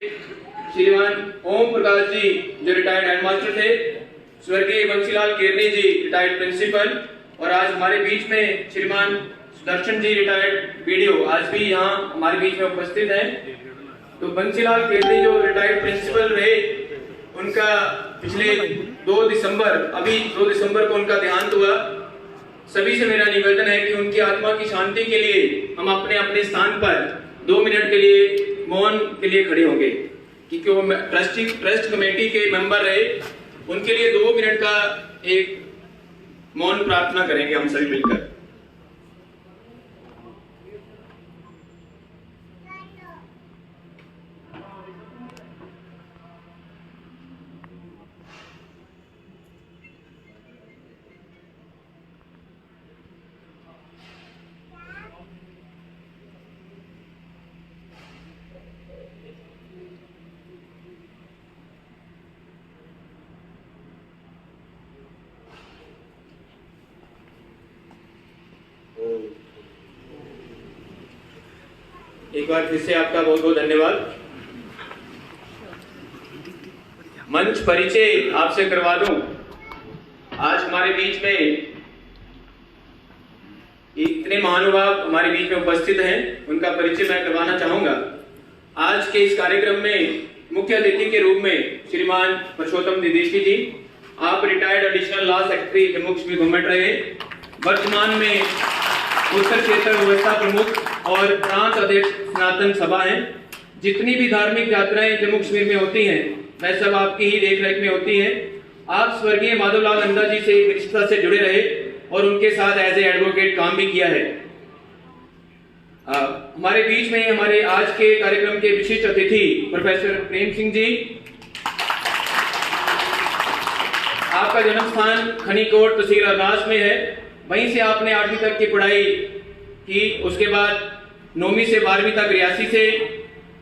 श्रीमान ओम प्रकाश जी जो retired headmaster थे, स्वर्गीय बंसीलाल केरनी जी रिटायर्ड प्रिंसिपल, और आज हमारे बीच में श्रीमान सुदर्शन जी रिटायर्ड बीडीओ आज भी यहाँ हमारे बीच में उपस्थित हैं। तो बंसीलाल केरनी जो रिटायर्ड प्रिंसिपल रहे, उनका पिछले 2 दिसंबर को उनका देहांत हुआ। सभी से मेरा निवेदन है कि उनकी आत्मा की शांति के लिए हम अपने अपने स्थान पर 2 मिनट के लिए मौन के लिए खड़े होंगे, क्योंकि वो ट्रस्ट कमेटी के मेंबर रहे। उनके लिए 2 मिनट का एक मौन प्रार्थना करेंगे हम सभी मिलकर। एक बार फिर से आपका बहुत बहुत धन्यवाद। मंच परिचय आपसे करवा दूं। आज हमारे बीच में इतने महानुभाव हमारे बीच में उपस्थित हैं, उनका परिचय मैं करवाना चाहूंगा। आज के इस कार्यक्रम में मुख्य अतिथि के रूप में श्रीमान परषोत्तम द्विवेदी जी, आप retired additional law secretary Jammu Kashmir government रहे, वर्तमान में उत्तर क्षेत्र व्यवस्था प्रमुख और प्रांत अध्यक्ष सनातन सभा हैं। जितनी भी धार्मिक यात्राएं जम्मू कश्मीर में होती हैं, वह सब आपकी ही देखरेख में होती हैं। आप स्वर्गीय माधवलाल नंदा जी से निष्ठा से जुड़े रहे और उनके साथ एज ए एडवोकेट काम भी किया है। हमारे बीच में हमारे आज के कार्यक्रम के विशिष्ट अतिथि प्रोफेसर प्रेम सिंह जी, आपका जन्म स्थान खनीकोट तहसील अरनास में है। वहीं से आपने 8वीं तक की पढ़ाई की, उसके बाद 9वीं से 12वीं तक रियासी से,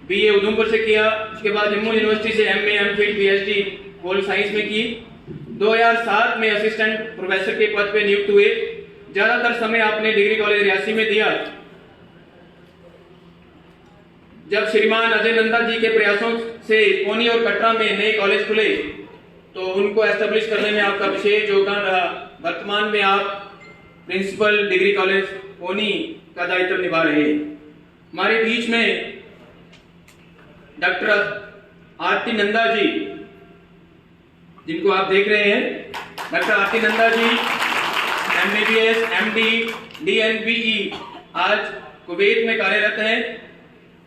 बीए उधमपुर से किया, उसके बाद जम्मू यूनिवर्सिटी से MA MPhil PhD pol science में की। 2007 में असिस्टेंट प्रोफेसर के पद पे नियुक्त हुए। ज्यादातर समय आपने डिग्री कॉलेज रियासी में दिया। जब श्रीमान अजय नंदा जी के प्रयासों से पौनी और कटरा में नए कॉलेज खुले तो उनको एस्टेब्लिश करने में आपका विशेष योगदान रहा। वर्तमान में आप प्रिंसिपल डिग्री कॉलेज पौनी का दायित्व निभा रहे हैं। हमारे बीच में डॉक्टर आरती नंदा जी, जिनको आप देख रहे हैं, doctor Aarti Nanda ji MBBS MD DNBE आज कुवैत में कार्यरत हैं।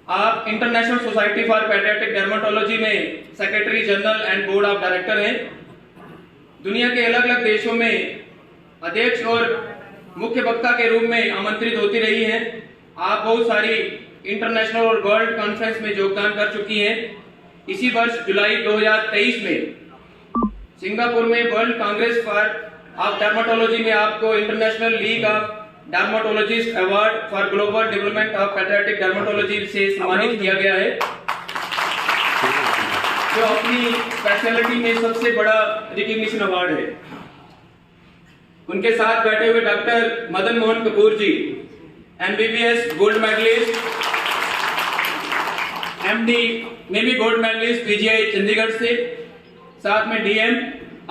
आप international society for pediatric dermatology में secretary general and board of director हैं। दुनिया के अलग अलग देशों में अध्यक्ष और मुख्य वक्ता के रूप में आमंत्रित होती रही हैं। आप बहुत सारी इंटरनेशनल और वर्ल्ड कॉन्फ्रेंस में योगदान कर चुकी हैं। इसी वर्ष जुलाई 2023 में सिंगापुर में वर्ल्ड कांग्रेस ऑफ डर्मेटोलॉजी में आपको international league of dermatologist award for global development of paediatric dermatology से सम्मानित किया गया है, जो अपनी स्पेशलिटी में सबसे बड़ा रिकग्निशन अवार्ड है। उनके साथ बैठे हुए डॉक्टर मदन मोहन कपूर जी, एमबीबीएस गोल्ड मेडलिस्ट, एमडी में भी गोल्ड मेडलिस्ट पीजीआई चंडीगढ़ से, साथ में डीएम,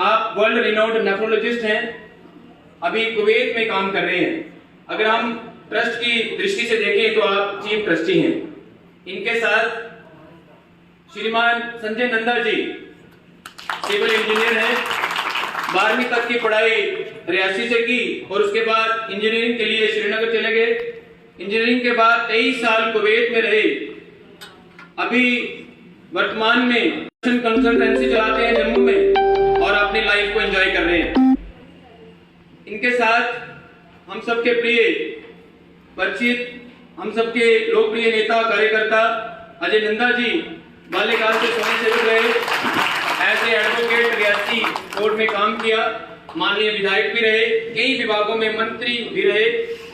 आप वर्ल्ड रिनाउंड नेफ्रोलॉजिस्ट हैं, अभी कुवैत में काम कर रहे हैं। अगर हम ट्रस्ट की दृष्टि से देखें तो आप चीफ ट्रस्टी हैं। इनके साथ श्रीमान संजय नंदा जी सिविल इंजीनियर हैं, 12वीं तक की पढ़ाई रियासी से की और उसके बाद इंजीनियरिंग के लिए श्रीनगर चले गए। इंजीनियरिंग के बाद 23 साल कुवैत में रहे। अभी वर्तमान में कंसल्टेंसी चलाते हैं जम्मू में और अपनी लाइफ को एंजॉय कर रहे हैं। इनके साथ हम सबके प्रिय परिचित, हम सबके लोकप्रिय नेता कार्यकर्ता अजय नंदा जी बाल्यकाल से स्वयं सेवक रहे, as a advocate Reasi court में काम किया, माननीय विधायक भी रहे, कई विभागों में मंत्री भी रहे,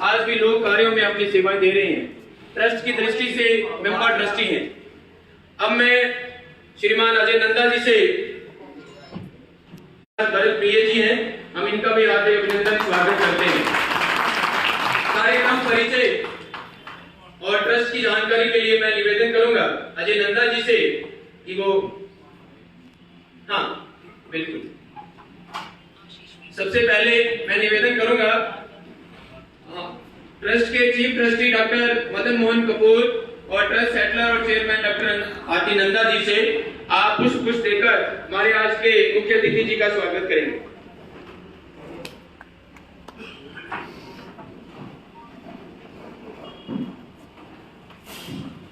आज भी लोक कार्यों में अपनी सेवाएं दे रहे हैं। ट्रस्ट की दृष्टि से मेंबर ट्रस्टी हैं। अब मैं श्रीमान अजय नंदा जी से, भरत प्रिय जी हैं, हम इनका भी हार्दिक अभिनंदन स्वागत करते हैं। कार्यक्रम परिचय और ट्रस्ट की जानकारी के लिए मैं निवेदन करूंगा अजय नंदा जी से कि वो, हाँ बिल्कुल, सबसे पहले मैं निवेदन करूंगा ट्रस्ट के chief trustee doctor Madan Mohan Kapoor और ट्रस्ट सेटलर और चेयरमैन डॉक्टर आरती नंदा जी से आप पुष्प देकर हमारे आज के मुख्य अतिथि जी का स्वागत करेंगे।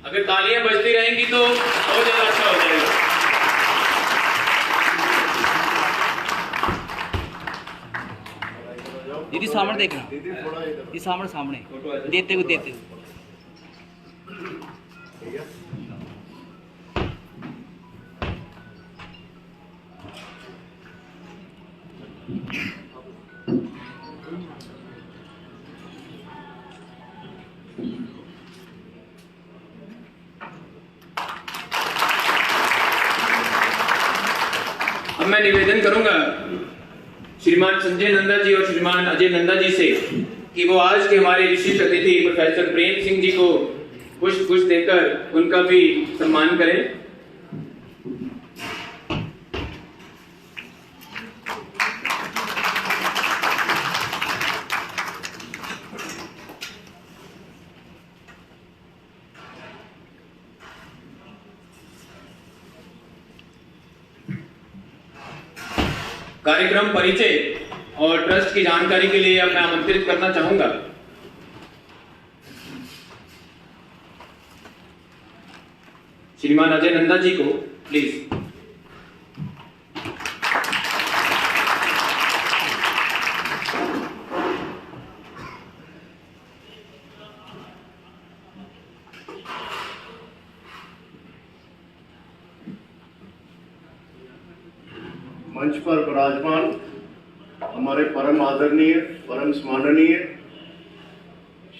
अगर तालियां बजती रहेंगी तो बहुत ज्यादा अच्छा हो जाएगा। दीदी सामने देखना, ये सामने सामने देते हुए अब मैं निवेदन करूंगा श्रीमान संजय नंदा जी और श्रीमान अजय नंदा जी से कि वो आज के हमारे विशिष्ट अतिथि प्रोफेसर प्रेम सिंह जी को पुष्प देकर उनका भी सम्मान करें। कार्यक्रम परिचय और ट्रस्ट की जानकारी के लिए अब मैं आमंत्रित करना चाहूंगा श्रीमान अजय नंदा जी को, प्लीज। मंच पर विराजमान हमारे परम आदरणीय परम सम्माननीय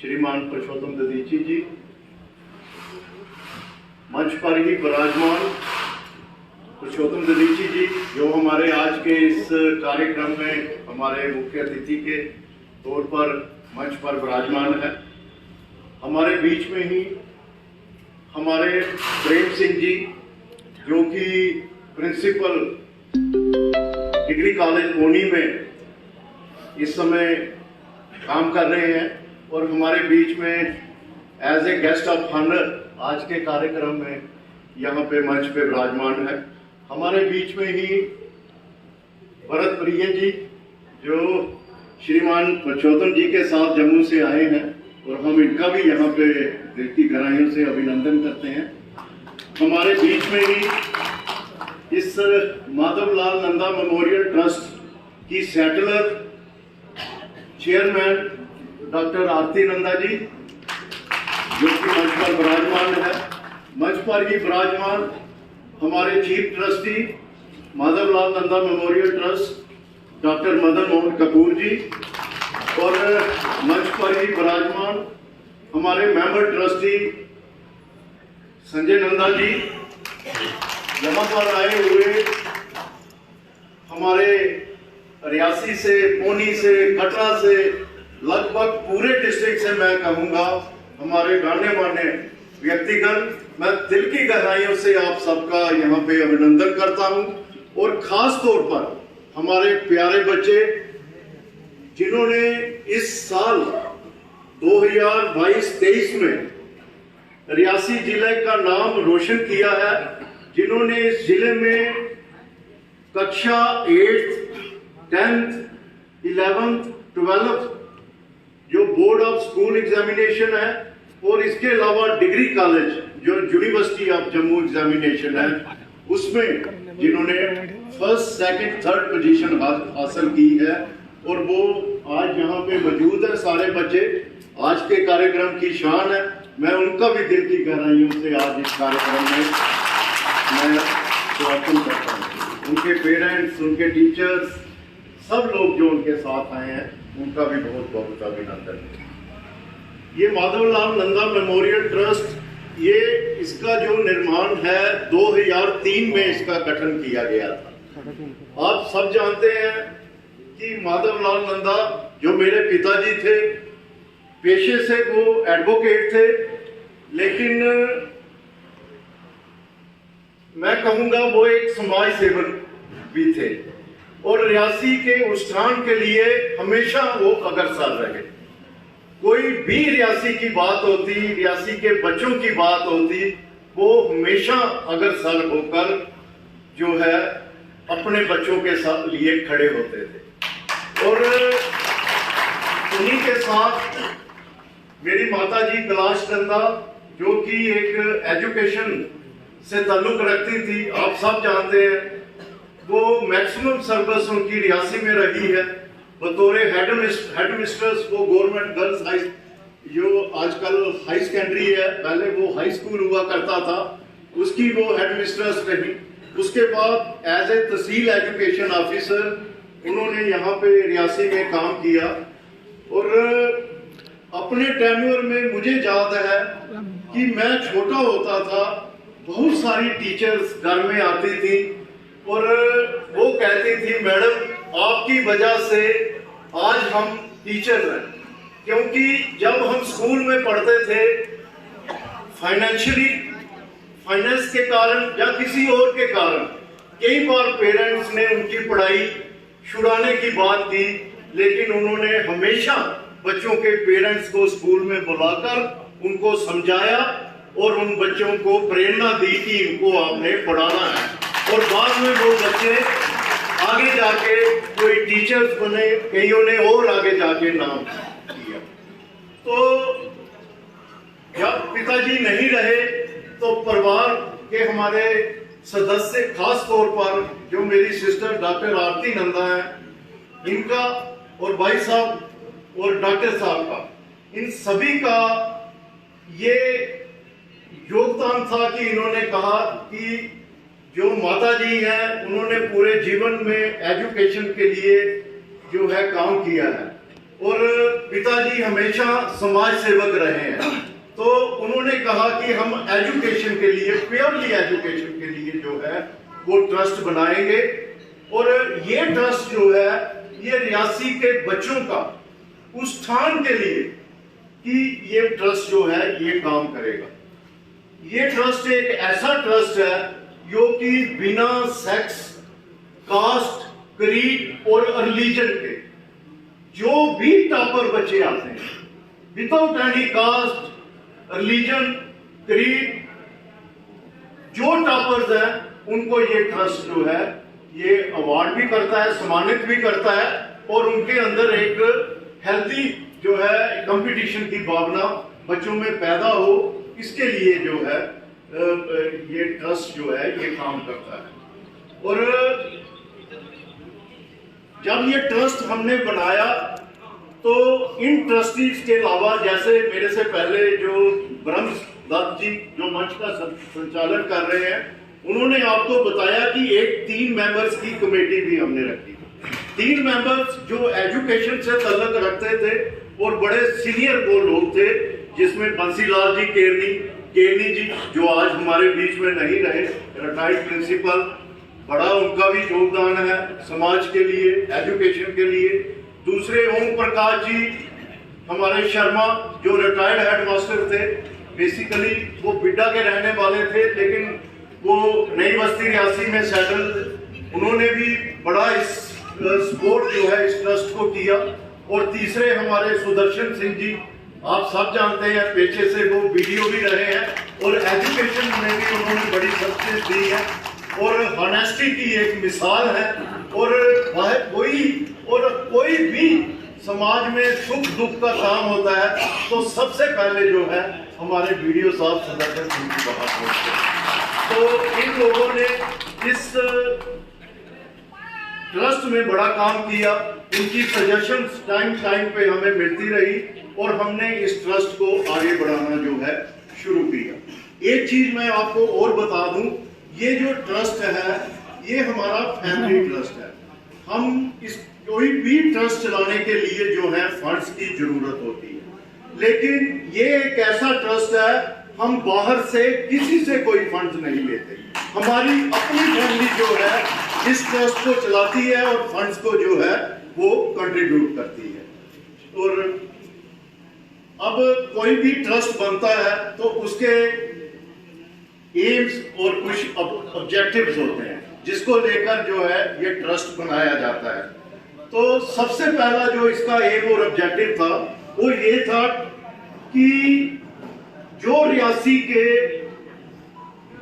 श्रीमान पुरुषोत्तम ददीची जी, मंच पर ही विराजमान पुरुषोत्तम ददीची जी जो हमारे आज के इस कार्यक्रम में हमारे मुख्य अतिथि के तौर पर मंच पर विराजमान है। हमारे बीच में ही हमारे प्रेम सिंह जी जो कि प्रिंसिपल डिग्री कॉलेज पोनी में इस समय काम कर रहे हैं और हमारे बीच में as a guest of honour आज के कार्यक्रम में यहाँ पे मंच पे विराजमान है। हमारे बीच में ही भरत प्रिय जी जो श्रीमान पुरुषोत्तम जी के साथ जम्मू से आए हैं और हम इनका भी यहाँ पे दिल की गहराइयों से अभिनंदन करते हैं। हमारे बीच में ही इस माधवलाल नंदा मेमोरियल ट्रस्ट की settler chairman doctor Aarti Nanda जी जो कि मंच पर विराजमान है। मंच पर ही विराजमान हमारे chief trustee Madhavlal Nanda memorial trust doctor Madan Mohan Kapoor ji और मंच पर ही विराजमान हमारे मेंबर ट्रस्टी संजय नंदा जी, यहाँ पर आए हुए हमारे रियासी से, पोनी से, कटरा से, लगभग पूरे डिस्ट्रिक्ट से मैं कहूँगा हमारे गाने माने व्यक्तिगण, मैं दिल की गहराइयों से आप सबका यहाँ पे अभिनंदन करता हूँ। और खास तौर पर हमारे प्यारे बच्चे जिन्होंने इस साल 2022-23 में रियासी जिले का नाम रोशन किया है, जिन्होंने इस जिले में कक्षा 8th, 10th, 11th, 12th जो बोर्ड ऑफ स्कूल एग्जामिनेशन है और इसके अलावा डिग्री कॉलेज जो यूनिवर्सिटी ऑफ जम्मू एग्जामिनेशन है उसमें जिन्होंने फर्स्ट, सेकंड, थर्ड पोजीशन हासिल की है और वो आज यहाँ पे मौजूद है। सारे बच्चे आज के कार्यक्रम की शान है। मैं उनका भी दिल की गहराइयों से आज इस कार्यक्रम में मैं स्वागत करता हूँ। उनके पेरेंट्स, उनके टीचर्स, सब लोग जो उनके साथ आए हैं उनका भी बहुत बहुत अभिनंदन। ये माधवलाल नंदा मेमोरियल ट्रस्ट, ये इसका जो निर्माण है 2003 में इसका गठन किया गया था। आप सब जानते हैं कि माधवलाल नंदा जो मेरे पिताजी थे, पेशे से वो एडवोकेट थे लेकिन मैं कहूँगा वो एक समाज सेवक भी थे और रियासी के उत्थान के लिए हमेशा वो अग्रसर रहे। कोई भी रियासी की बात होती, रियासी के बच्चों की बात होती, वो हमेशा अग्रसर होकर जो है अपने बच्चों के साथ लिए खड़े होते थे। और उन्हीं के साथ मेरी माता जी कैलाश नंदा, जो कि एक एजुकेशन से ताल्लुक रखती थी, आप सब जानते हैं, वो मैक्सिमम सर्विस उनकी रियासी में रही है। बतौर हेड मिस्ट्रेस वो गवर्नमेंट गर्ल्स हाई, जो आजकल हाई सेकेंडरी है, पहले वो हाई स्कूल हुआ करता था, उसकी वो हेड मिस्ट्रेस रही। उसके बाद as a tehsil education officer उन्होंने यहाँ पे रियासी में काम किया। और अपने टेन्योर में मुझे याद है कि मैं छोटा होता था, बहुत सारी टीचर्स घर में आती थी और वो कहती थी, मैडम आपकी वजह से आज हम टीचर हैं। क्योंकि जब हम स्कूल में पढ़ते थे, फाइनेंस के कारण या किसी और के कारण कई बार पेरेंट्स ने उनकी पढ़ाई छुड़ाने की बात की, लेकिन उन्होंने हमेशा बच्चों के पेरेंट्स को स्कूल में बुलाकर उनको समझाया और उन बच्चों को प्रेरणा दी कि इनको आपने पढ़ाना है। और बाद में वो बच्चे आगे जाके कोई टीचर्स बने, कईयों ने और आगे जाके नाम किया। तो जब पिताजी नहीं रहे तो परिवार के हमारे सदस्य, खास तौर पर जो मेरी सिस्टर डॉक्टर आरती नंदा है, इनका और भाई साहब और डॉक्टर साहब का, इन सभी का ये योगदान था कि इन्होंने कहा कि जो माता जी हैं उन्होंने पूरे जीवन में एजुकेशन के लिए जो है काम किया है और पिताजी हमेशा समाज सेवक रहे हैं। तो उन्होंने कहा कि हम एजुकेशन के लिए, प्योरली एजुकेशन के लिए जो है वो ट्रस्ट बनाएंगे और ये ट्रस्ट जो है ये रियासी के बच्चों का उत्थान के लिए कि ये ट्रस्ट जो है ये काम करेगा। ये ट्रस्ट एक ऐसा ट्रस्ट है जो कि बिना सेक्स, कास्ट, क्रीड और रिलीजन के जो भी टॉपर बच्चे आते हैं, without any caste, religion, creed, जो टॉपर्स हैं उनको ये ट्रस्ट जो है ये अवार्ड भी करता है, सम्मानित भी करता है और उनके अंदर एक हेल्थी जो है कंपटीशन की भावना बच्चों में पैदा हो, इसके लिए जो है ये ट्रस्ट जो है ये काम करता है। और जब ये ट्रस्ट हमने बनाया तो इन ट्रस्टीज के अलावा, जैसे मेरे से पहले जो ब्रह्म दत्त जी जो मंच का संचालन कर रहे हैं, उन्होंने आपको बताया कि एक 3 मेंबर्स की कमेटी भी हमने रखी। 3 मेंबर्स जो एजुकेशन से ताल्लुक रखते थे और बड़े सीनियर वो लोग थे, जिसमें बंसीलाल जी केरनी जी जो आज हमारे बीच में नहीं रहे, रिटायर्ड प्रिंसिपल, बड़ा उनका भी योगदान है समाज के लिए, एजुकेशन के लिए। दूसरे ओम प्रकाश जी हमारे शर्मा जो रिटायर्ड हेडमास्टर थे, बेसिकली वो बिड्डा के रहने वाले थे लेकिन वो नई बस्ती रियासी में सेटल, उन्होंने भी बड़ा इस सपोर्ट जो है इस ट्रस्ट को किया। और तीसरे हमारे सुदर्शन सिंह जी, आप सब जानते हैं पेशे से वो वीडियो भी रहे हैं और एजुकेशन में भी उन्होंने बड़ी सक्सेस दी है और हॉनेस्टी की एक मिसाल है। और कोई भी समाज में सुख दुख का काम होता है तो सबसे पहले जो है हमारे वीडियो साहब सुदर्शन सिंह की बात होती है। तो इन लोगों ने इस ट्रस्ट में बड़ा काम किया, उनकी सजेशंस टाइम पे हमें मिलती रही और हमने इस ट्रस्ट को आगे बढ़ाना जो है शुरू किया। एक चीज मैं आपको और बता दूं, ये जो ट्रस्ट है ये हमारा फैमिली ट्रस्ट है। हम इस कोई भी ट्रस्ट चलाने के लिए जो है फंड्स की जरूरत होती है, लेकिन ये एक ऐसा ट्रस्ट है हम बाहर से किसी से कोई फंड्स नहीं लेते। हमारी अपनी फैमिली जो है इस ट्रस्ट को चलाती है और फंड्स को जो है वो कंट्रीब्यूट करती है। और अब कोई भी ट्रस्ट बनता है तो उसके एम्स और कुछ ऑब्जेक्टिव्स होते हैं जिसको लेकर जो है ये ट्रस्ट बनाया जाता है। तो सबसे पहला जो इसका एम और ऑब्जेक्टिव था वो ये था कि जो रियासी के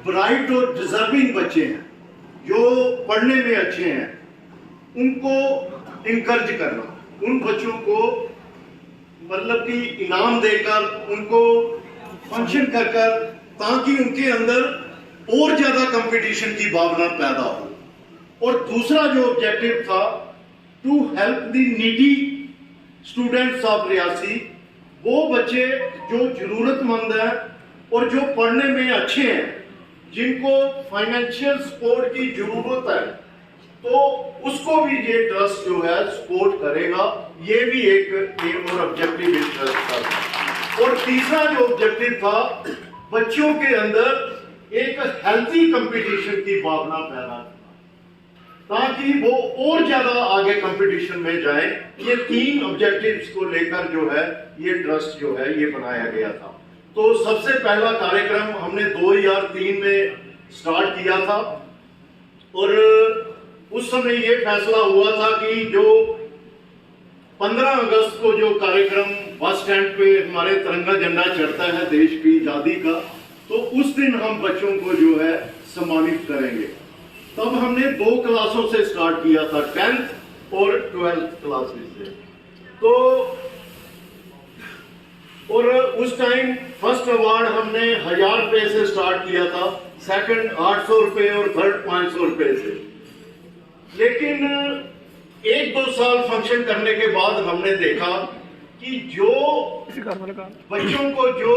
ब्राइट और डिजर्विंग बच्चे हैं, जो पढ़ने में अच्छे हैं, उनको इनकरेज करना, उन बच्चों को मतलब कि इनाम देकर, उनको फंक्शन कर कर, ताकि उनके अंदर और ज्यादा कंपटीशन की भावना पैदा हो। और दूसरा जो ऑब्जेक्टिव था, to help the needy students of Reasi, वो बच्चे जो जरूरतमंद हैं और जो पढ़ने में अच्छे हैं, जिनको फाइनेंशियल सपोर्ट की जरूरत है, तो उसको भी ये ट्रस्ट जो है सपोर्ट करेगा। ये भी एक एम और ऑब्जेक्टिव इस ट्रस्ट का। और तीसरा जो ऑब्जेक्टिव था, बच्चों के अंदर एक हेल्थी कंपटीशन की भावना पैदा करना, ताकि वो और ज्यादा आगे कंपटीशन में जाए। ये 3 ऑब्जेक्टिव्स को लेकर जो है ये ट्रस्ट जो है ये बनाया गया था। तो सबसे पहला कार्यक्रम हमने 2003 में स्टार्ट किया था और उस समय ये फैसला हुआ था कि जो 15 अगस्त को जो कार्यक्रम बस स्टैंड पे हमारे तिरंगा झंडा चढ़ता है देश की आजादी का, तो उस दिन हम बच्चों को जो है सम्मानित करेंगे। तब हमने 2 क्लासों से स्टार्ट किया था, 10th और 12th क्लासेस से। तो और उस टाइम फर्स्ट अवार्ड हमने 1000 रुपए से स्टार्ट किया था, सेकंड 800 रुपए और थर्ड 500 रुपए से। लेकिन 1-2 साल फंक्शन करने के बाद हमने देखा कि जो बच्चों को जो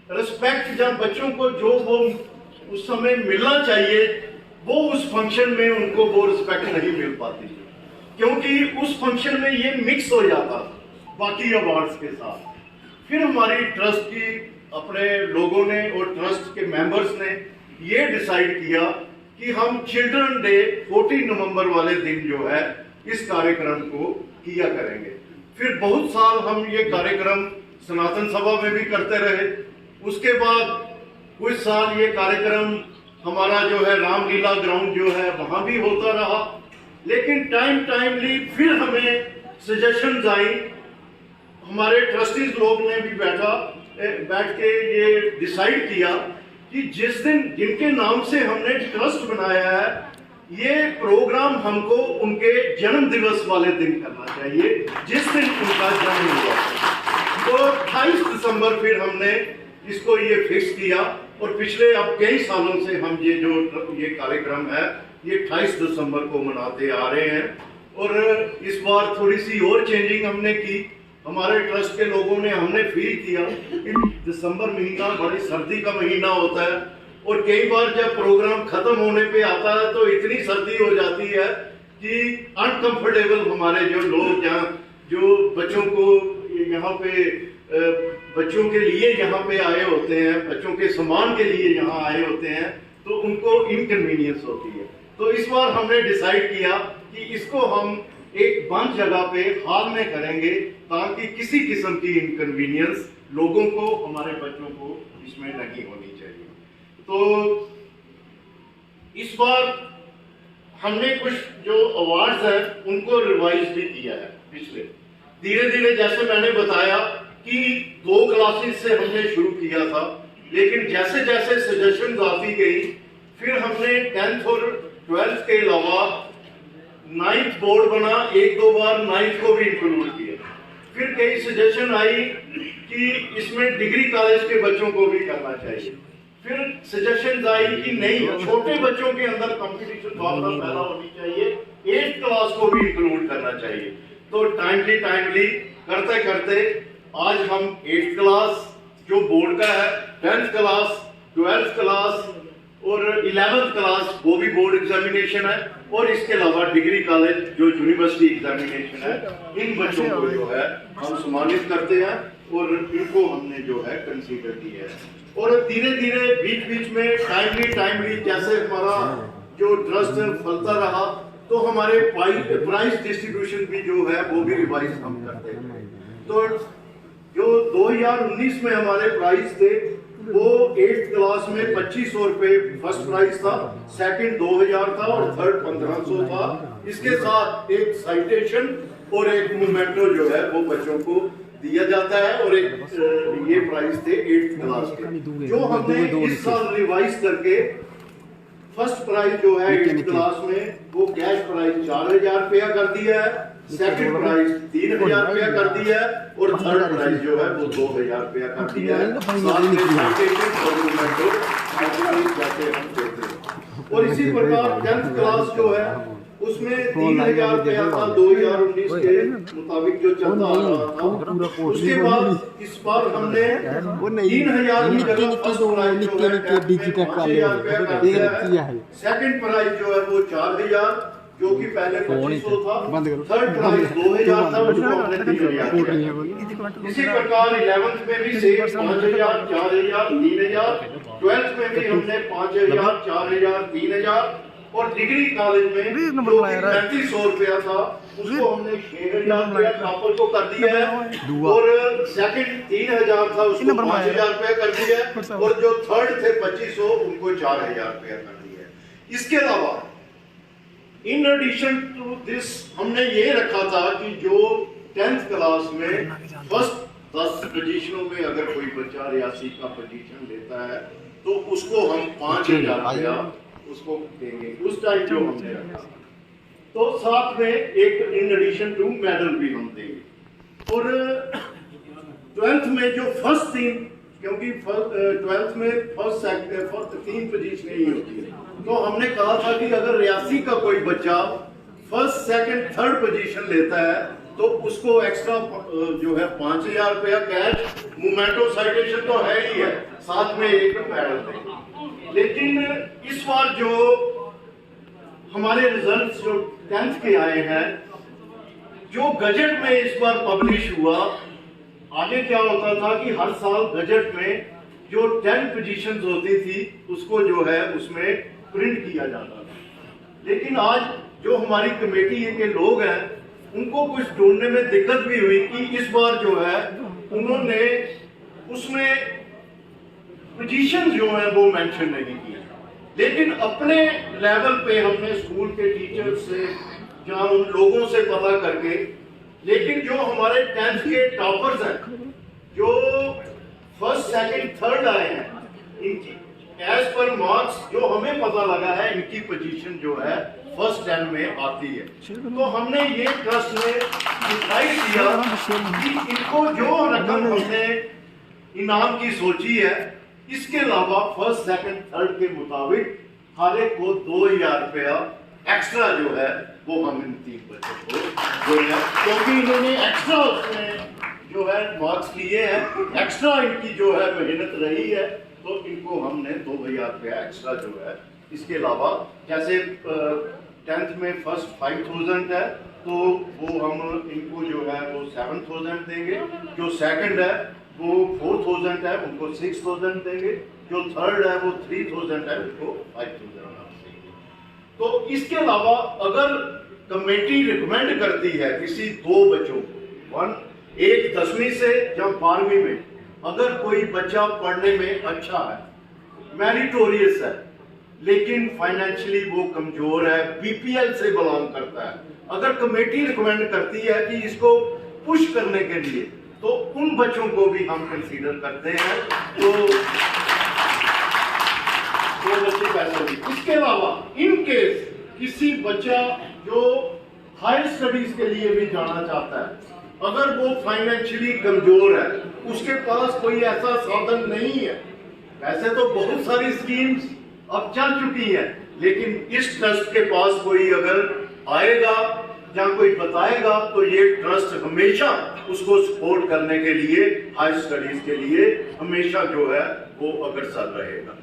रिस्पेक्ट या बच्चों को जो वो उस समय मिलना चाहिए, वो उस फंक्शन में उनको वो रिस्पेक्ट नहीं मिल पाती, क्योंकि उस फंक्शन में ये मिक्स हो जाता बाकी अवार्ड्स के साथ। फिर हमारी ट्रस्ट की अपने लोगों ने और ट्रस्ट के मेंबर्स ने ये डिसाइड किया कि हम चिल्ड्रन डे 14 नवंबर वाले दिन जो है इस कार्यक्रम को किया करेंगे। फिर बहुत साल हम ये कार्यक्रम सनातन सभा में भी करते रहे। उसके बाद कुछ साल ये कार्यक्रम हमारा जो है रामलीला ग्राउंड जो है वहां भी होता रहा। लेकिन टाइमली फिर हमें सजेशंस आई, हमारे ट्रस्टीज लोग ने भी बैठ के ये डिसाइड किया कि जिस दिन जिनके नाम से हमने ट्रस्ट बनाया है, ये प्रोग्राम हमको उनके जन्म दिवस वाले दिन करना चाहिए, जिस दिन उनका जन्म हुआ। तो 28 दिसंबर फिर हमने इसको ये फिक्स किया और पिछले अब कई सालों से हम ये जो ये कार्यक्रम है ये 28 दिसंबर को मनाते आ रहे हैं। और इस बार थोड़ी सी और चेंजिंग हमने की। हमारे ट्रस्ट के लोगों ने हमने फील किया कि दिसंबर महीना बड़ी सर्दी का महीना होता है और कई बार जब प्रोग्राम खत्म होने पे आता है तो इतनी सर्दी हो जाती है कि अनकंफर्टेबल हमारे जो लोग यहाँ जो बच्चों को यहाँ पे बच्चों के लिए यहाँ पे आए होते हैं, बच्चों के सामान के लिए यहाँ आए होते हैं, तो उनको इनकन्वीनियंस होती है। तो इस बार हमने डिसाइड किया कि इसको हम एक बंद जगह पे हॉल में करेंगे, ताकि किसी किस्म की इनकन्वीनियंस लोगों को, हमारे बच्चों को इसमें नहीं होनी चाहिए। तो इस बार हमने कुछ जो अवार्ड्स हैं उनको रिवाइज भी किया है। पिछले धीरे धीरे जैसे मैंने बताया कि 2 क्लासेस से हमने शुरू किया था, लेकिन जैसे जैसे सजेशन आती गई फिर हमने 10th और 12th के अलावा 9th बोर्ड बना, 1-2 बार 9th को भी इंक्लूड किया। फिर कई सजेशन आई कि इसमें डिग्री कॉलेज के बच्चों को भी करना चाहिए। फिर सजेशन आई कि नहीं, छोटे बच्चों के अंदर कंपटीशन भावना पैदा होनी चाहिए, 8th क्लास को भी इंक्लूड करना चाहिए। तो टाइमली करते करते आज हम 8th क्लास जो बोर्ड का है, 10th क्लास, 12th क्लास और 11th क्लास वो भी बोर्ड एग्जामिनेशन है, और इसके अलावा डिग्री कॉलेज जो यूनिवर्सिटी एग्जामिनेशन है, इन बच्चों को जो है हम सम्मानित करते हैं और इनको हमने जो है कंसीडर किया है। और धीरे धीरे बीच में टाइमली जैसे हमारा जो ट्रस्ट फलता रहा, तो हमारे प्राइज डिस्ट्रीब्यूशन भी जो है वो भी रिवाइज हम करते हैं। तो जो 2019 में हमारे प्राइस थे वो 8th क्लास में 2500 रुपए फर्स्ट प्राइस था, सेकंड 2000 था और थर्ड 1500 था। इसके साथ एक साइटेशन और एक मोमेंटो जो है वो बच्चों को दिया जाता है और एक ये प्राइस थे 8th क्लास के, जो हमने इस साल रिवाइज करके फर्स्ट प्राइज जो है 8th क्लास में वो कैश प्राइज 4000 रुपया कर दिया है, सेकंड प्राइज 3000 रुपया कर दिया है और थर्ड प्राइज जो है वो 2000 रुपया कर दिया है। साथ में साइटेशन और मोमेंटो जैसे हम देते हैं। और इसी प्रकार 10th क्लास जो है उसमें 3000 रुपया था 2019 के मुताबिक जो चलता आ रहा था। उसके बाद इस बार हमने 3000 की जगह फर्स्ट प्राइज जो है 5000 रुपया कर दिया है, सेकंड प्राइज जो है वो 4000 जो कि पहले 2500 था, थर्ड प्राइज 2000 था, उसको हमने 3000 किया। इसी प्रकार 11th में भी सेम 5000 4000 3000, 12th में भी हमने 5000 4000 3000 और डिग्री कॉलेज में जो 3500 रुपया था उसको हमने 6000 रुपया टॉपर को कर दिया है और सेकंड 3000 था उसको 5000 रुपया कर दिया है और जो थर्ड थे 2500 उनको 4000 रुपया कर दिया है। इसके अलावा इन एडिशन टू दिस हमने ये रखा था कि जो 10th क्लास में फर्स्ट 10 पोजीशनों में अगर कोई बच्चा रियासी का पोजीशन लेता है तो उसको हम 5000 रुपया उसको देंगे उस टाइम जो हमने रखा। तो साथ में एक इन एडिशन टू मेडल भी हम देंगे। और 12th में जो फर्स्ट 3, क्योंकि 12th में फर्स्ट 3 पोजीशन ही होती है, तो हमने कहा था कि अगर रियासी का कोई बच्चा फर्स्ट सेकंड थर्ड पोजीशन लेता है तो उसको एक्स्ट्रा जो है 5000 रुपया कैश, मोमेंटो साइटेशन तो है ही है, साथ में एक मेडल देंगे। लेकिन इस बार जो हमारे रिजल्ट्स जो 10th के आए हैं, जो गजट में इस बार पब्लिश हुआ, आगे क्या होता था कि हर साल गजट में जो 10 पोजीशंस होती थी उसको जो है उसमें प्रिंट किया जाता था। लेकिन आज जो हमारी कमेटी के लोग हैं उनको कुछ ढूंढने में दिक्कत भी हुई कि इस बार जो है उन्होंने उसमें पोजीशन जो है वो मेंशन नहीं किया। लेकिन अपने लेवल पे हमने स्कूल के टीचर्स से या उन लोगों से पता करके, लेकिन जो हमारे 10th के टॉपर्स हैं, जो फर्स्ट सेकंड थर्ड आए हैं, इनकी एज पर मार्क्स जो हमें पता लगा है इनकी पोजीशन जो है फर्स्ट 10 में आती है। तो हमने ये ट्रस्ट में डिसाइड किया कि इनको जो रकम हमने इनाम की सोची है इसके अलावा फर्स्ट सेकंड थर्ड के मुताबिक हर एक को 2000 रुपया एक्स्ट्रा जो है वो हम इन 3 बच्चों को देंगे, क्योंकि इन्होंने एक्स्ट्रा उसमें जो है मार्क्स लिए हैं, एक्स्ट्रा इनकी जो है मेहनत रही है, तो इनको हमने 2000 रुपया एक्स्ट्रा जो है। इसके अलावा जैसे 10th में फर्स्ट 5000 है तो वो हम इनको जो है वो 7000 देंगे, जो सेकंड है वो 4000 है उनको 6000 देंगे, जो थर्ड है वो 3000 है उनको 5000 देंगे। तो इसके अलावा अगर कमेटी रिकमेंड करती है किसी 2 बच्चों को, एक 10वीं से या 12वीं में अगर कोई बच्चा पढ़ने में अच्छा है, मेरिटोरियस है, लेकिन फाइनेंशियली वो कमजोर है, बीपीएल से बिलोंग करता है, अगर कमेटी रिकमेंड करती है कि इसको पुश करने के लिए, तो उन बच्चों को भी हम कंसीडर करते हैं। तो 2 बच्चे पैसे भी। इसके अलावा इन केस किसी बच्चा जो हायर स्टडीज के लिए भी जाना चाहता है, अगर वो फाइनेंशियली कमजोर है, उसके पास कोई ऐसा साधन नहीं है, वैसे तो बहुत सारी स्कीम्स अब चल चुकी है, लेकिन इस ट्रस्ट के पास कोई अगर आएगा या कोई बताएगा तो ये ट्रस्ट हमेशा उसको सपोर्ट करने के लिए, हायर स्टडीज के लिए हमेशा जो है वो अग्रसर रहेगा।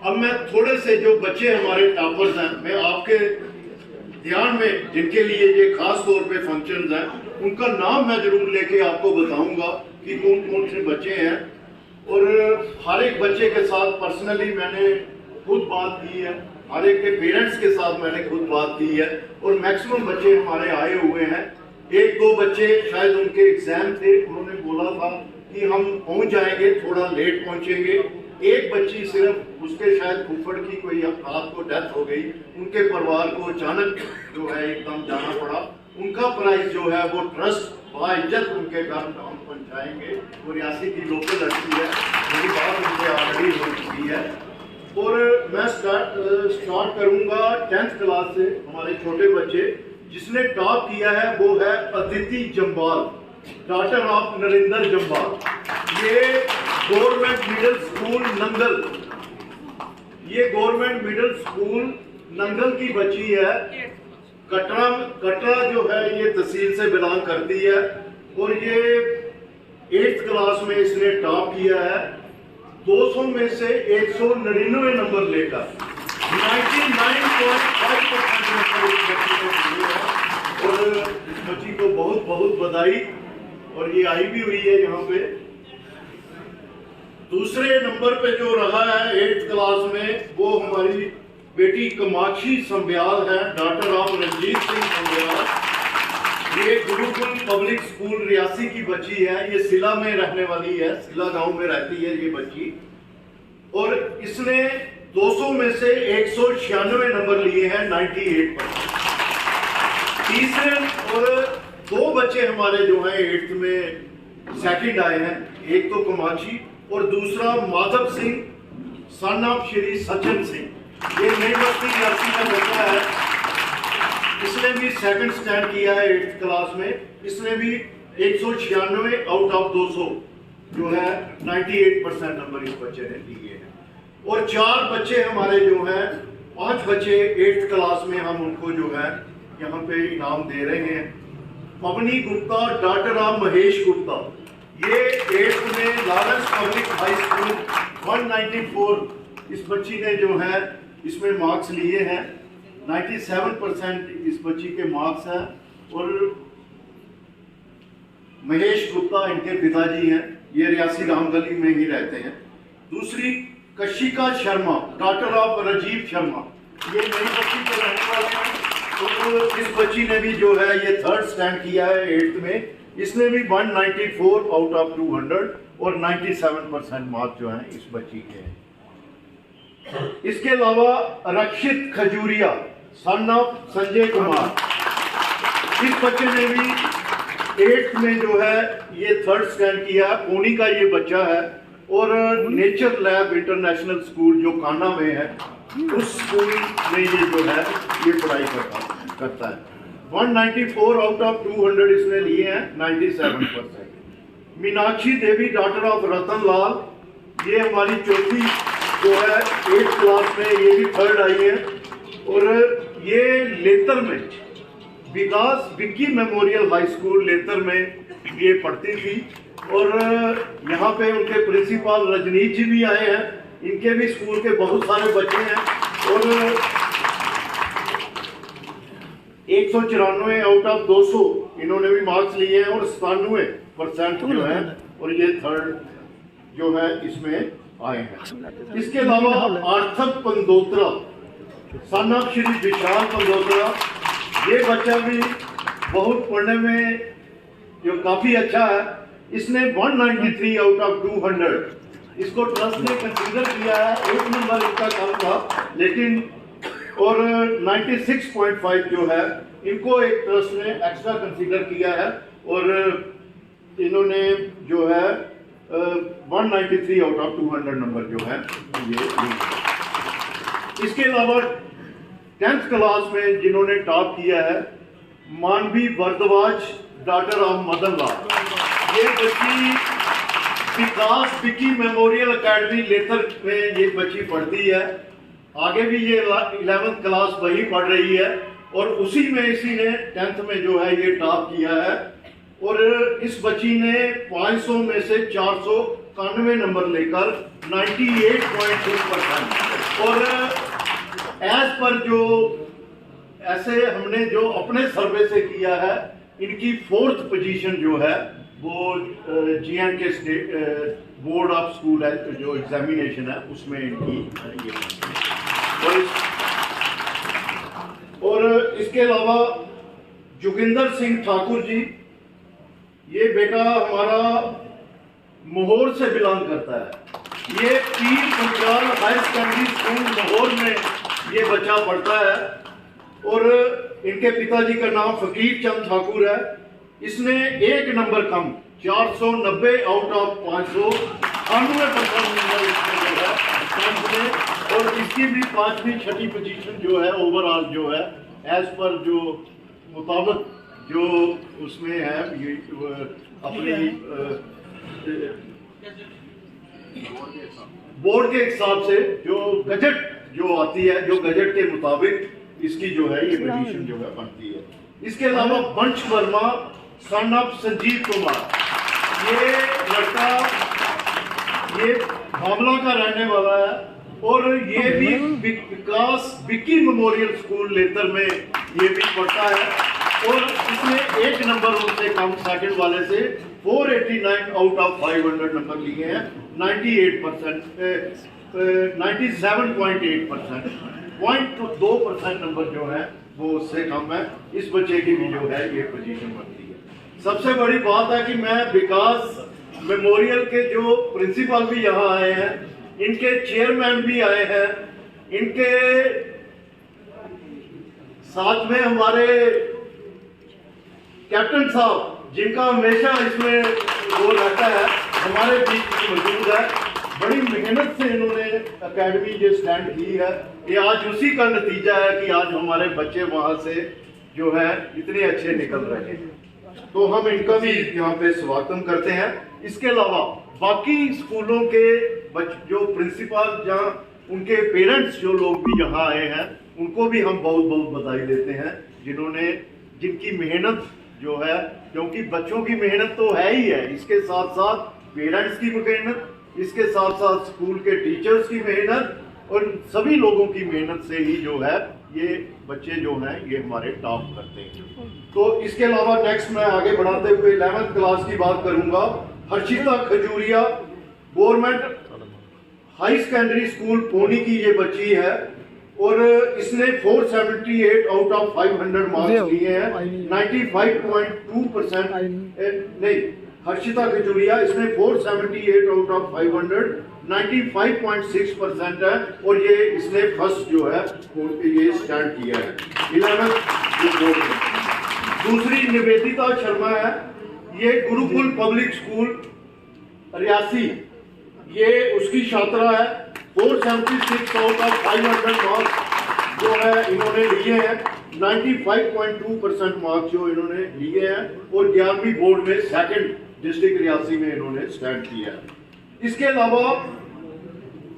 अब मैं थोड़े से जो बच्चे हमारे टॉपर्स हैं, मैं आपके ध्यान में जिनके लिए ये खास तौर पे फंक्शंस हैं, उनका नाम मैं जरूर लेके आपको बताऊंगा कि कौन कौन से बच्चे हैं। और हर एक बच्चे के साथ पर्सनली मैंने खुद बात की है हर एक के पेरेंट्स के साथ मैंने खुद बात की है और मैक्सिमम बच्चे हमारे आए हुए हैं। एक दो बच्चे शायद उनके एग्जाम थे, उन्होंने बोला था कि हम पहुंच जाएंगे, थोड़ा लेट पहुंचेंगे। एक बच्ची सिर्फ उसके शायद फूफड़ की कोई रात को डेथ हो गई, उनके परिवार को अचानक जो है एकदम जाना पड़ा। उनका प्राइस जो है वो ट्रस्ट बाइज्जत उनके घर हम पहुंचाएंगे। वो रियासी की लोकल लड़की है, मेरी बात उनसे ऑलरेडी हो चुकी है। और मैं स्टार्ट करूंगा 10th क्लास से। हमारे छोटे बच्चे जिसने टॉप किया है वो है अदिति जम्बाल, डॉटर ऑफ नरेंद्र जम्बाल। ये गवर्नमेंट मिडिल स्कूल नंगल, ये गवर्नमेंट मिडिल स्कूल नंगल की बच्ची है। कटरा जो है ये तहसील से बिलोंग करती है और ये 8th क्लास में इसने टॉप किया है। 200 में से 199 नंबर लेकर 99.5% नंबर इस बच्ची को मिले हैं और इस बच्ची को बहुत बहुत बधाई। और ये आई भी हुई है यहाँ पे। दूसरे नंबर पे जो रहा है 8th क्लास में वो हमारी बेटी कमाक्षी संब्याल है, डॉटर ऑफ रंजीत सिंह संब्याल। ये गुरुकुल पब्लिक स्कूल रियासी की बच्ची है। ये सिला में रहने वाली है, सिला गांव में रहती है ये बच्ची। और इसने 200 में से 196 नंबर लिए हैं, 98%। तीसरे और दो बच्चे हमारे जो हैं 8th में सेकंड आए हैं, एक तो कमाक्षी और दूसरा माधव सिंह सन ऑफ श्री सचिन सिंह। ये नई बस्ती रियासी का बच्चा है, इसने भी सेकंड स्टैंड किया है 8th क्लास में। इसने भी 196 आउट ऑफ 200 जो है 98% नंबर इस बच्चे ने लिए हैं। और 4 बच्चे हमारे जो हैं, 5 बच्चे 8th क्लास में हम उनको जो है यहाँ पे इनाम दे रहे हैं। पवनी गुप्ता, डॉटर ऑफ महेश गुप्ता, ये 8th में लॉरेंस पब्लिक हाई स्कूल 194 इस बच्ची ने जो है इसमें मार्क्स लिए हैं। 97% इस बच्ची के मार्क्स हैं। और महेश गुप्ता इनके पिताजी हैं, ये रियासी रामगली में ही रहते हैं। दूसरी कशिका शर्मा, डॉटर ऑफ राजीव शर्मा, ये नई बच्ची के रहने वाले हैं। तो इस बच्ची ने भी जो है ये 3rd स्टैंड किया है 8th में। इसने भी 194 आउट ऑफ 200 और 97% मार्क्स जो हैं इस बच्ची के हैं। इसके अलावा रक्षित खजूरिया, सन ऑफ संजय कुमार, इस बच्चे ने भी 8th में जो है ये 3rd स्टैंड किया है। पुणे का ये बच्चा है और नेचर लैब इंटरनेशनल स्कूल जो कान्हा में है, उस स्कूल में ये जो है ये पढ़ाई करता है। 194 आउट ऑफ 200 इसने लिए हैं, 97%। मीनाक्षी देवी, डॉटर ऑफ रतन लाल, ये हमारी चौथी जो है 8th क्लास में, ये भी 3rd आई है। और ये लेतर में विकास विक्की मेमोरियल हाई स्कूल लेतर में ये पढ़ती थी। और यहाँ पे उनके प्रिंसिपल रजनीश जी भी आए हैं, इनके भी स्कूल के बहुत सारे बच्चे हैं। और 194 आउट ऑफ 200 इन्होंने भी मार्क्स लिए हैं और 97% जो है और ये 3rd जो है इसमें आए हैं। इसके अलावा आर्थक पंदोत्रा, सन ऑफ श्री विशाल पंदोत्रा, ये बच्चा भी बहुत पढ़ने में जो काफी अच्छा है। इसने 193 आउट ऑफ 200 इसको ट्रस्ट ने कंसीडर किया है। 1 नंबर इसका कम था लेकिन, और 96.5 जो है इनको एक ट्रस्ट ने एक्स्ट्रा कंसीडर किया है और इन्होंने जो है 193 आउट ऑफ 200 नंबर जो है ये। इसके अलावा 10th क्लास में जिन्होंने टॉप किया है, मानवी भारद्वाज, डॉटर ऑफ मदन लाल, ये बच्ची विकास विक्की मेमोरियल एकेडमी लेतर में ये बच्ची पढ़ती है। आगे भी ये 11th क्लास वही पढ़ रही है और उसी में इसी ने 10th में जो है ये टॉप किया है। और इस बच्ची ने 500 में से 491 नंबर लेकर 98.2%। और एज पर जो ऐसे हमने जो अपने सर्वे से किया है, इनकी 4th पोजीशन जो है वो J&K state board of school है जो एग्जामिनेशन है उसमें इनकी ये। और और इसके अलावा जोगिंदर सिंह ठाकुर जी, ये बेटा हमारा मोहर से बिलोंग करता है। ये पीर पंचाल हायर सेकेंडरी स्कूल मोहर में ये बच्चा पढ़ता है और इनके पिताजी का नाम फकीर चंद ठाकुर है। इसने एक number come 490 out of 598% number इसमें जो है साइंस में, और इसकी भी 5वीं 6ठी पोजीशन जो है ओवरऑल जो है एज पर जो मुताबिक जो उसमें है ये अपनी बोर्ड के हिसाब से जो गजट जो आती है, जो गजट के मुताबिक इसकी जो है ये पोजीशन जो है बनती है। इसके अलावा वंश वर्मा सन ऑफ संजीव कुमार, ये लड़का ये भावला का रहने वाला है और ये भी विकास विक्की मेमोरियल स्कूल लेतर में ये भी पढ़ता है और इसने एक नंबर उनसे कम सेकंड वाले से 489 आउट ऑफ 500 नंबर लिए हैं। 97.8%, 0.2% नंबर जो है वो उससे कम है। इस बच्चे की भी जो है ये पोजीशन बनती है। सबसे बड़ी बात है कि मैं विकास मेमोरियल के जो प्रिंसिपल भी यहाँ आए हैं, इनके चेयरमैन भी आए हैं, इनके साथ में हमारे कैप्टन साहब जिनका हमेशा इसमें वो रहता है, हमारे बीच मौजूद है। बड़ी मेहनत से इन्होंने एकेडमी जो स्टैंड की है, ये आज उसी का नतीजा है कि आज हमारे बच्चे वहां से जो है इतने अच्छे निकल रहे हैं। तो हम इनका भी यहाँ पे स्वागत करते हैं। इसके अलावा बाकी स्कूलों के जो प्रिंसिपल जहाँ उनके पेरेंट्स जो लोग भी यहाँ आए हैं, उनको भी हम बहुत बहुत बधाई देते हैं, जिन्होंने जिनकी मेहनत जो है, क्योंकि बच्चों की मेहनत तो है ही है, इसके साथ साथ पेरेंट्स की मेहनत, इसके साथ साथ स्कूल के टीचर्स की मेहनत और सभी लोगों की मेहनत से ही जो है ये बच्चे जो हैं ये हमारे टॉप करते हैं। तो इसके अलावा नेक्स्ट मैं आगे बढ़ाते हुए 11th क्लास की बात करूंगा। Harshita Khajuria government high secondary school Pouni की ये बच्ची है और इसने 478 आउट ऑफ 500 मार्क्स लिए हैं। 95.2% नहीं, हर्षिता खजूरिया इसने 478 आउट ऑफ 500 95.6% है और ये इसने फर्स्ट जो है ये स्टैंड किया है 11th बोर्ड में। दूसरी निवेदिता शर्मा है, ये गुरुकुल पब्लिक स्कूल रियासी, ये उसकी छात्रा है। 476 आउट ऑफ 500 मार्क्स जो है इन्होंने लिए हैं। 95.2% मार्क्स जो इन्होंने लिए हैं और 11वीं बोर्ड में सेकंड डिस्ट्रिक्ट रियासी में इन्होंने स्टैंड किया है। इसके अलावा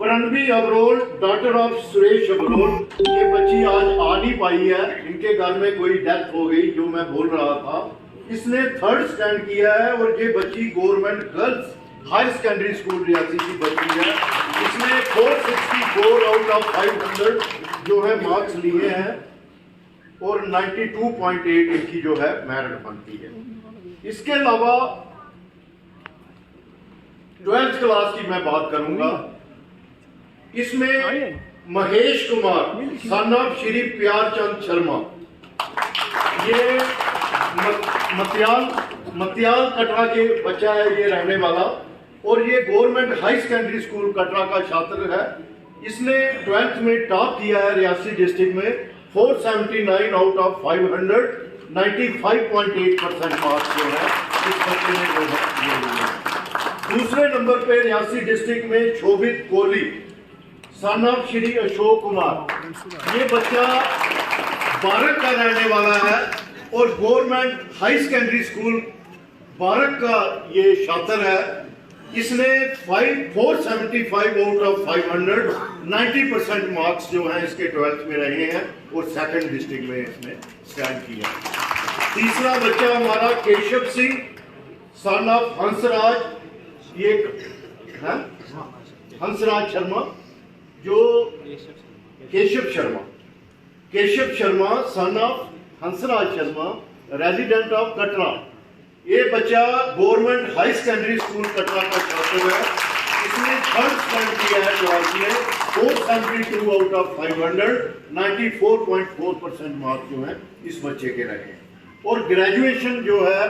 प्रणवी अबरोल डॉटर ऑफ सुरेश अबरोल, ये बच्ची आज आ नहीं पाई है, इनके घर में कोई डेथ हो गई जो मैं बोल रहा था। इसने 3rd स्टैंड किया है और ये बच्ची government girls higher secondary school Reasi की बच्ची है। इसने 464 आउट ऑफ 500 जो है मार्क्स लिए हैं और 92.8 इनकी जो है मेरिट बनती है। इसके अलावा 12th क्लास की मैं बात करूंगा। इसमें महेश कुमार सन ऑफ श्री प्यारचंद शर्मा, ये मतियाल कटरा के बच्चा है ये रहने वाला और ये government high secondary school Katra का छात्र है। इसने 12th में टॉप किया है रियासी डिस्ट्रिक्ट में। 479 आउट ऑफ 500 95.8% मार्क्स जो है इस बच्चे ने जो है। दूसरे नंबर पे रियासी डिस्ट्रिक्ट में शोभित कोहली सन ऑफ श्री अशोक कुमार, ये बच्चा बारक का रहने वाला है और गवर्नमेंट हाई सेकेंडरी स्कूल बारक का ये छात्र है। इसने 475 आउट ऑफ 500 90% मार्क्स जो हैं इसके 12th में रहे हैं और सेकंड डिस्ट्रिक्ट में इसने स्टैंड किया। तीसरा बच्चा हमारा केशव सिंह सन ऑफ हंसराज, ये हंसराज शर्मा जो Keshav Sharma son of Hansraj Sharma resident of Katra, ये बच्चा government high secondary school Katra का छात्र है। इसने थर्ड स्टैंड किया है चौरासी में, 472 आउट ऑफ 500, 94.4% मार्क्स जो है इस बच्चे के रहे हैं। और ग्रेजुएशन जो है,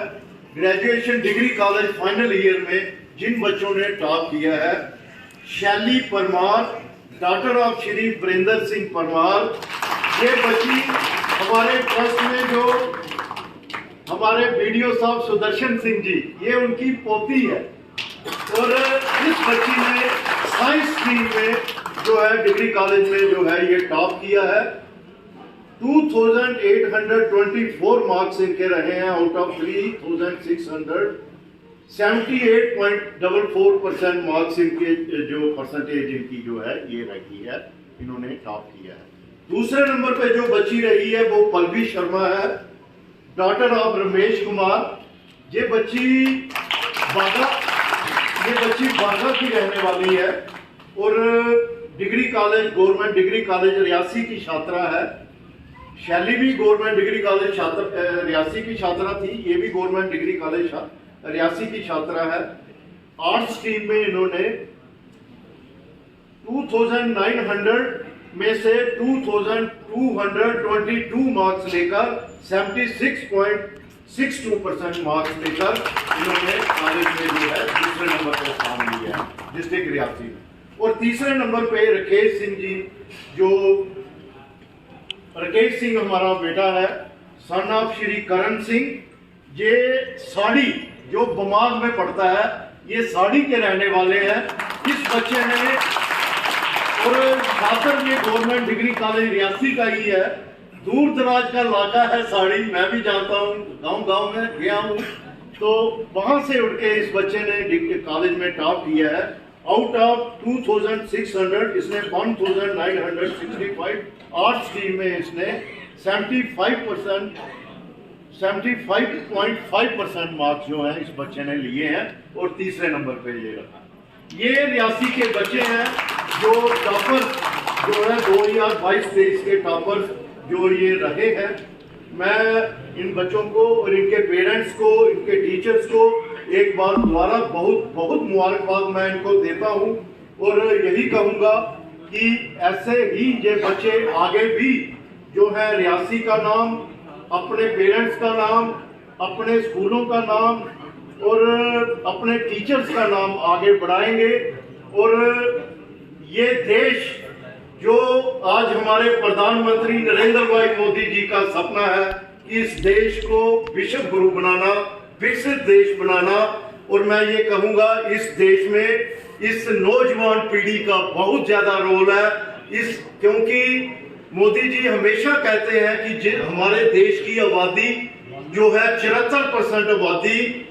graduation degree college final year में जिन बच्चों ने टॉप किया है, शैली परमार, डॉक्टर ऑफ श्री वीरेंद्र सिंह परमार, ये बच्ची हमारे ट्रस्ट में जो हमारे वीडियो साहब सुदर्शन सिंह जी, ये उनकी पोती है। और इस बच्ची ने साइंस स्ट्रीम में जो है डिग्री कॉलेज में जो है ये टॉप किया है। 2824 मार्क्स इनके रहे हैं आउट ऑफ 3600, 78.44% मार्क्स इनके जो परसेंटेज इनकी जो है ये रही है, इन्होंने टॉप किया है। दूसरे नंबर पे जो बच्ची रही है वो पल्लवी शर्मा है, डॉटर ऑफ रमेश कुमार। ये बच्ची बागा की रहने वाली है और degree college, government degree college Reasi की छात्रा है। शैली भी गवर्नमेंट डिग्री कॉलेज रियासी की छात्रा थी, ये भी गवर्नमेंट डिग्री कॉलेज रियासी की छात्रा है। आर्ट्स स्ट्रीम में इन्होंने 2900 में से 2222 मार्क्स लेकर 76.62% मार्क्स लेकर इन्होंने कॉलेज में जो है दूसरे नंबर पर स्थान लिया है डिस्ट्रिक्ट रियासी में। और तीसरे नंबर पे राकेश सिंह जी, जो राकेश सिंह हमारा बेटा है, सन ऑफ श्री करण सिंह। ये साड़ी जो बमाग में पड़ता है, ये साड़ी के रहने वाले हैं। इस बच्चे ने, और छात्र ये गवर्नमेंट डिग्री कॉलेज रियासी का ही है, दूर दराज का इलाका है साड़ी, मैं भी जानता हूँ, गांव में गया हूँ, तो वहां से उठ के इस बच्चे ने कॉलेज में टॉप किया है। आउट ऑफ 2600 इसने 1965 आर्ट्स स्ट्रीम में इसने 75.5% मार्क्स जो हैं इस बच्चे ने लिए हैं और तीसरे नंबर पे ये रखा। ये रियासी के बच्चे हैं जो टॉपर जो है 2022-23 के टॉपर जो ये रहे हैं। मैं इन बच्चों को और इनके पेरेंट्स को, इनके टीचर्स को एक बार दोबारा बहुत मुबारकबाद मैं इनको देता हूं और यही कहूंगा कि ऐसे ही ये बच्चे आगे भी जो है रियासी का नाम, अपने पेरेंट्स का नाम, अपने स्कूलों का नाम और अपने टीचर्स का नाम आगे बढ़ाएंगे। और ये देश जो आज हमारे प्रधानमंत्री नरेंद्र भाई मोदी जी का सपना है कि इस देश को विश्व गुरु बनाना, विकसित देश बनाना, और मैं ये कहूंगा इस देश में इस नौजवान पीढ़ी का बहुत ज्यादा रोल है। क्योंकि मोदी जी हमेशा कहते हैं कि हमारे देश की आबादी जो है 74% आबादी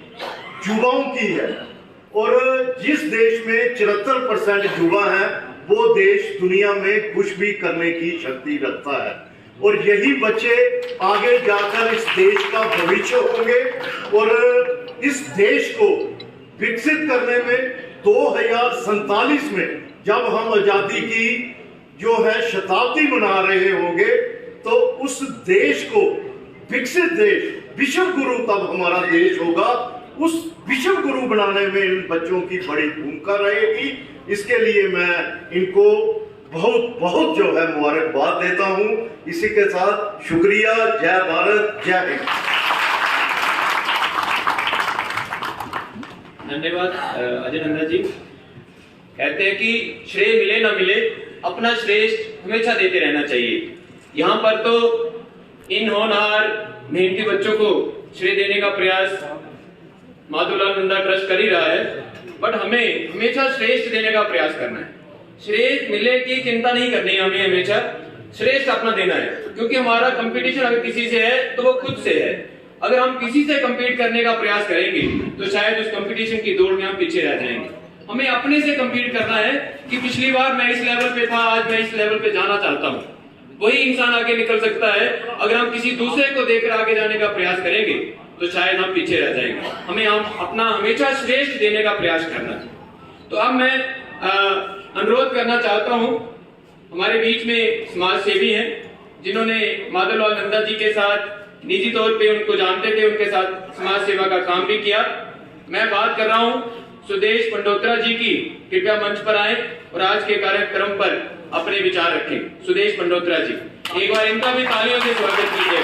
युवाओं की है, और जिस देश में 74% युवा है वो देश दुनिया में कुछ भी करने की शक्ति रखता है। और यही बच्चे आगे जाकर इस देश का भविष्य होंगे और इस देश को विकसित करने में 2047 में जब हम आजादी की जो है शताब्दी मना रहे होंगे, तो उस देश को विकसित देश, विश्व गुरु तब हमारा देश होगा। उस विश्व गुरु बनाने में इन बच्चों की बड़ी भूमिका रहेगी। इसके लिए मैं इनको बहुत जो है मुबारकबाद देता हूं। इसी के साथ शुक्रिया। जय भारत, जय हिंद। धन्यवाद अजय नंदा जी। कहते हैं कि श्रेय मिले ना मिले, अपना श्रेष्ठ हमेशा देते रहना चाहिए। यहाँ पर तो इन होनहार मेहनती बच्चों को श्रेय देने का प्रयास माधवलाल नंदा ट्रस्ट कर ही रहा है, बट हमें हमेशा श्रेष्ठ देने का प्रयास करना है। श्रेष्ठ मिले की चिंता नहीं करनी है, हमें हमेशा श्रेष्ठ अपना देना है। क्योंकि हमारा कंपटीशन अगर किसी से है तो वो खुद से है। अगर हम किसी से कम्पीट करने का प्रयास करेंगे तो शायद उस कंपटीशन की दौड़ में हम पीछे रह जाएंगे। हमें अपने से कम्पीट करना है कि पिछली बार मैं इस लेवल पे था, आज मैं इस लेवल पे जाना चाहता हूँ। वही इंसान आगे निकल सकता है। अगर हम किसी दूसरे को देखकर आगे जाने का प्रयास करेंगे तो शायद हम पीछे रह जाएंगे। हमें अपना हमेशा श्रेष्ठ देने का प्रयास करना है। तो अब मैं अनुरोध करना चाहता हूँ, हमारे बीच में समाज सेवी हैं जिन्होंने माधवलाल नंदा जी के साथ निजी तौर पे उनको जानते थे, उनके साथ समाज सेवा का काम भी किया। मैं बात कर रहा हूँ सुदेश पंडोत्रा जी की कृपया मंच पर आए और आज के कार्यक्रम पर अपने विचार रखें। सुदेश पंडोत्रा जी, एक बार इनका भी तालियों से स्वागत कीजिए।